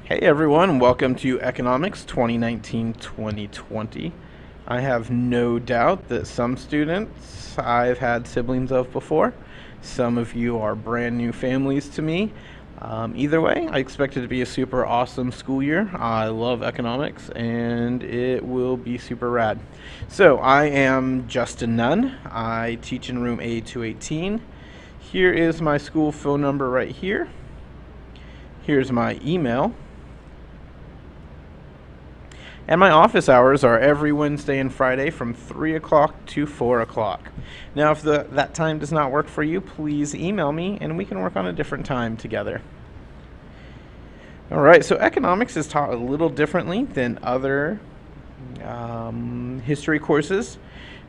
Hey everyone, welcome to Economics 2019-2020. I have no doubt that some students I've had siblings of before. Some of you are brand new families to me. Either way, I expect it to be a super awesome school year. I love economics and it will be super rad. So, I am Justin Nunn. I teach in room A218. Here is my school phone number right here. Here's my email. And my office hours are every Wednesday and Friday from 3 o'clock to 4 o'clock. Now, if that time does not work for you, please email me and we can work on a different time together. All right, so economics is taught a little differently than other history courses.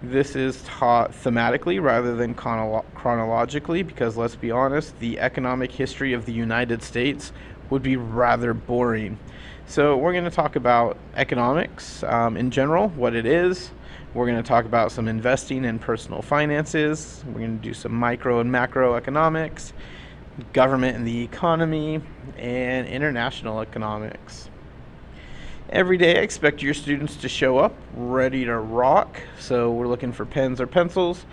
This is taught thematically rather than chronologically because, let's be honest, the economic history of the United States would be rather boring. So we're going to talk about economics in general, what it is. We're going to talk about some investing and personal finances. We're going to do some micro and macro economics, government and the economy, and international economics. Every day I expect your students to show up ready to rock. So we're looking for pens or pencils,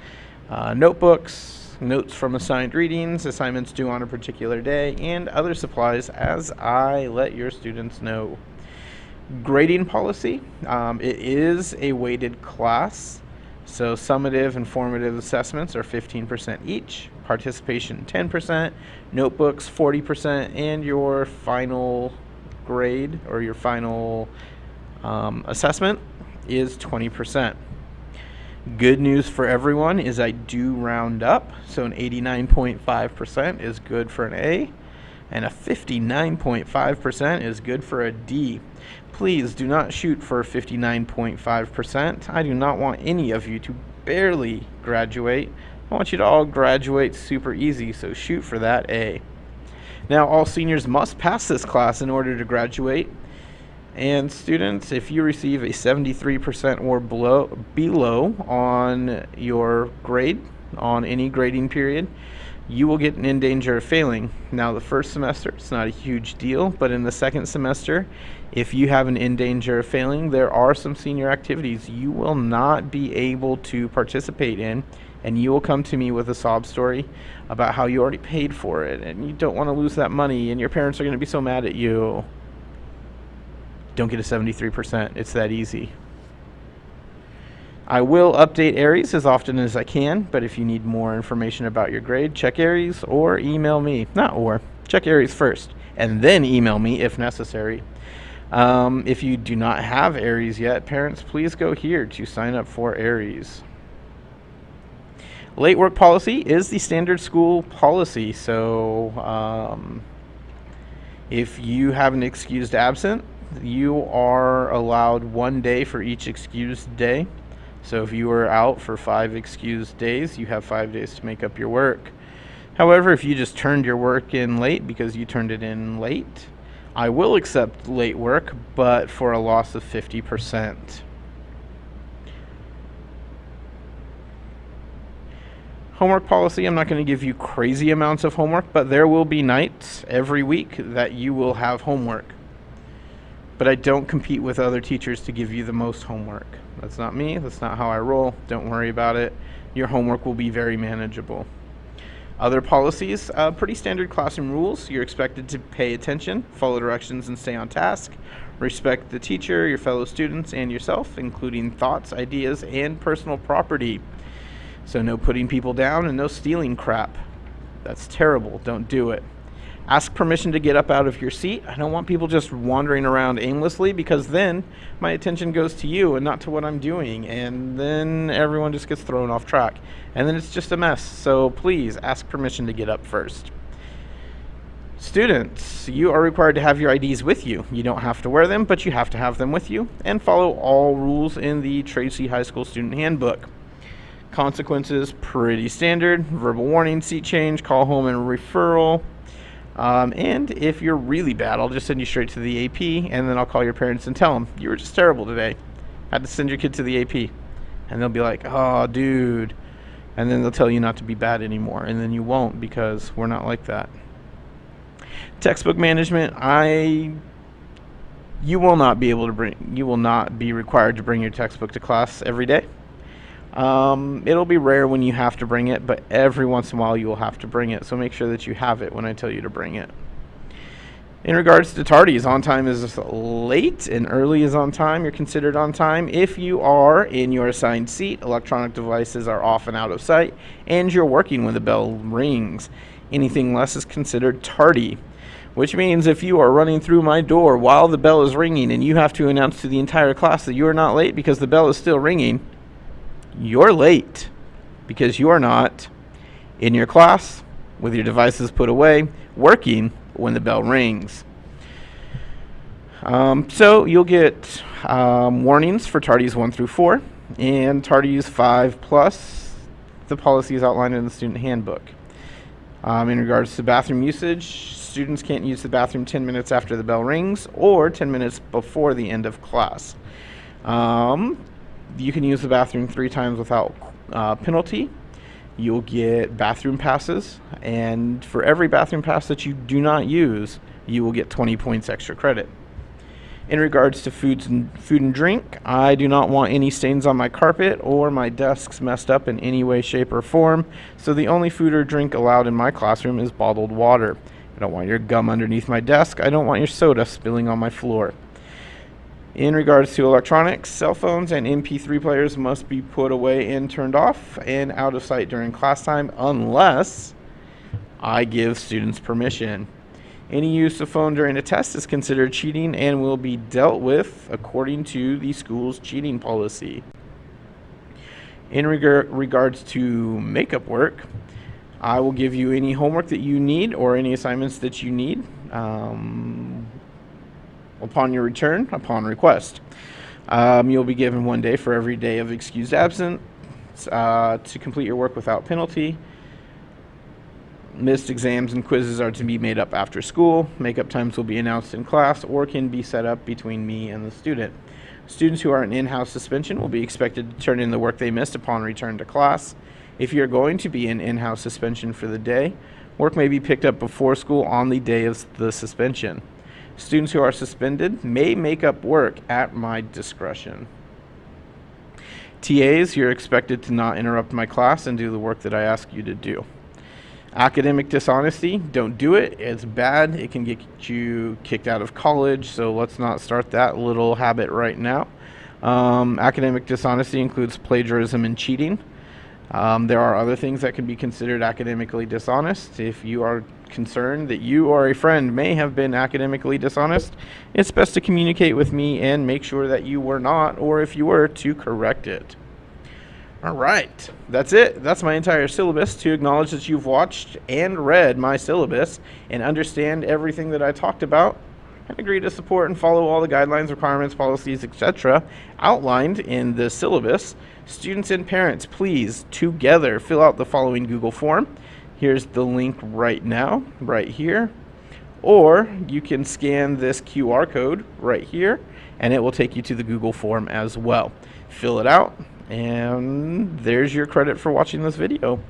notebooks, notes from assigned readings, assignments due on a particular day, and other supplies as I let your students know. Grading policy, it is a weighted class, so summative and formative assessments are 15% each, participation 10%, notebooks 40%, and your final grade or your final assessment is 20%. Good news for everyone is I do round up, so an 89.5% is good for an A, and a 59.5% is good for a D. Please do not shoot for 59.5%. I do not want any of you to barely graduate. I want you to all graduate super easy, so shoot for that A. Now, all seniors must pass this class in order to graduate. And students, if you receive a 73% or below on your grade, on any grading period, you will get in danger of failing. Now, the first semester, it's not a huge deal, but in the second semester, if you have an in danger of failing, there are some senior activities you will not be able to participate in, and you will come to me with a sob story about how you already paid for it, and you don't want to lose that money, and your parents are going to be so mad at you. Don't get a 73%. It's that easy. I will update Aries as often as I can, but if you need more information about your grade, check Aries or email me. Check Aries first, and then email me if necessary. If you do not have Aries yet, parents, please go here to sign up for Aries. Late work policy is the standard school policy, so if you have an excused absent, you are allowed 1 day for each excused day. So if you were out for 5 excused days, you have 5 days to make up your work. However, if you just turned your work in late because you turned it in late, I will accept late work, but for a loss of 50%. Homework policy, I'm not going to give you crazy amounts of homework, but there will be nights every week that you will have homework. But I don't compete with other teachers to give you the most homework. That's not me. That's not how I roll. Don't worry about it. Your homework will be very manageable. Other policies, pretty standard classroom rules. You're expected to pay attention, follow directions, and stay on task. Respect the teacher, your fellow students, and yourself, including thoughts, ideas, and personal property. So no putting people down and no stealing crap. That's terrible. Don't do it. Ask permission to get up out of your seat. I don't want people just wandering around aimlessly because then my attention goes to you and not to what I'm doing. And then everyone just gets thrown off track. And then it's just a mess. So please ask permission to get up first. Students, you are required to have your IDs with you. You don't have to wear them, but you have to have them with you. And follow all rules in the Tracy High School Student Handbook. Consequences, pretty standard. Verbal warning, seat change, call home and referral. And if you're really bad, I'll just send you straight to the AP, and then I'll call your parents and tell them, you were just terrible today. I had to send your kid to the AP. And they'll be like, oh, dude. And then they'll tell you not to be bad anymore, and then you won't because we're not like that. Textbook management, I You will not be required to bring your textbook to class every day. It'll be rare when you have to bring it, but every once in a while you will have to bring it, so make sure that you have it when I tell you to bring it. In regards to tardies, on time is late and early is on time. You're considered on time if you are in your assigned seat, electronic devices are off and out of sight, and you're working when the bell rings. Anything less is considered tardy, which means if you are running through my door while the bell is ringing and you have to announce to the entire class that you are not late because the bell is still ringing, you're late because you are not in your class with your devices put away, working when the bell rings. So you'll get warnings for tardies 1 through 4 and tardies 5 plus. The policy is outlined in the student handbook. In regards to bathroom usage, students can't use the bathroom 10 minutes after the bell rings or 10 minutes before the end of class. You can use the bathroom 3 times without penalty. You'll get bathroom passes, and for every bathroom pass that you do not use, you will get 20 points extra credit. In regards to food and drink, I do not want any stains on my carpet or my desks messed up in any way, shape, or form, so the only food or drink allowed in my classroom is bottled water. I don't want your gum underneath my desk. I don't want your soda spilling on my floor. In regards to electronics, cell phones and MP3 players must be put away and turned off and out of sight during class time unless I give students permission. Any use of phone during a test is considered cheating and will be dealt with according to the school's cheating policy. In regards to makeup work, I will give you any homework that you need or any assignments that you need upon your return, upon request. You'll be given 1 day for every day of excused absence to complete your work without penalty. Missed exams and quizzes are to be made up after school. Makeup times will be announced in class or can be set up between me and the student. Students who are in in-house suspension will be expected to turn in the work they missed upon return to class. If you're going to be in in-house suspension for the day, work may be picked up before school on the day of the suspension. Students who are suspended may make up work at my discretion. TAs, you're expected to not interrupt my class and do the work that I ask you to do. Academic dishonesty, don't do it. It's bad. It can get you kicked out of college, so let's not start that little habit right now. Academic dishonesty includes plagiarism and cheating. There are other things that can be considered academically dishonest. If you are concerned that you or a friend may have been academically dishonest, it's best to communicate with me and make sure that you were not, or if you were, to correct it. All right, that's it. That's my entire syllabus. To acknowledge that you've watched and read my syllabus and understand everything that I talked about, and agree to support and follow all the guidelines, requirements, policies, etc. outlined in the syllabus. Students and parents, please, together, fill out the following Google form. Here's the link right now, right here. Or you can scan this QR code right here, and it will take you to the Google form as well. Fill it out, and there's your credit for watching this video.